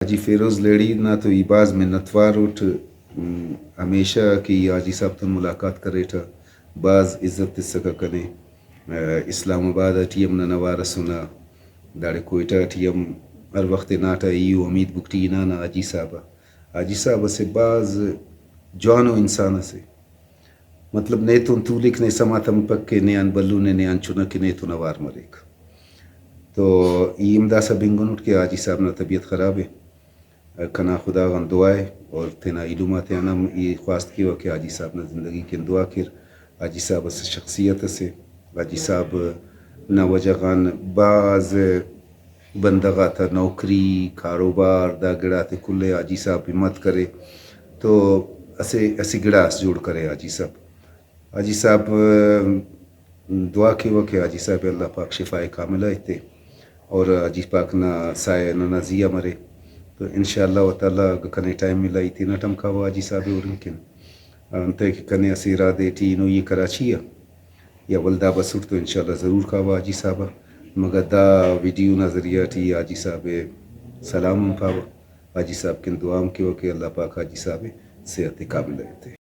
حاجی Feroz lady نہ تو ای باز منتوار اٹھ ہمیشہ کی حاجی صاحب تن ملاقات کرے تھا بعض عزت سکا کنے اسلام آباد ٹیم نہ نوار سنا داڑے کوئٹہ ٹیم ہر وقت ناٹا ایو امید بکٹی نانا حاجی صاحب سے بعض جوانو انسان سے مطلب نے تو لکھ نے سماتم پکے نیان بلو نے نیان چنک نے تو نوار مریک تو ای امدا سا بنگن اٹھ کے حاجی صاحب نا طبیعت خراب ہے کنا خدا غن دعائے اور تینا علومات انم یہ خواست کیو کہ حاجی صاحب نا زندگی کے دعا کر حاجی صاحب سے شخصیت سے حاجی صاحب نا وجہ غان بعض بندغا تا نوکری کاروبار دا گڑا تے کلے حاجی صاحب ہمت کرے تو اسے گڑا اس جوڑ کرے حاجی صاحب دعا کیو کہ حاجی صاحب اللہ پاک شفائے کاملہ ایتے اور حاجی پاک نا سائے نا زیہ مرے تو انشاءاللہ و تعالی کنے ٹائم ملا ایتی نا ٹم کھاوا حاجی صاحب اور انکن انتے کہ کنے اسی ارادے ٹی نو یہ کراچی یا ولدا بسوٹ تو انشاءاللہ ضرور کھاوا حاجی صاحب مگر دا ویڈیو نا ذریعہ ٹی حاجی صاحب سلام پاوا حاجی صاحب کن دعام کیو کہ اللہ پاک حاجی صاحب صحت کامل ایتے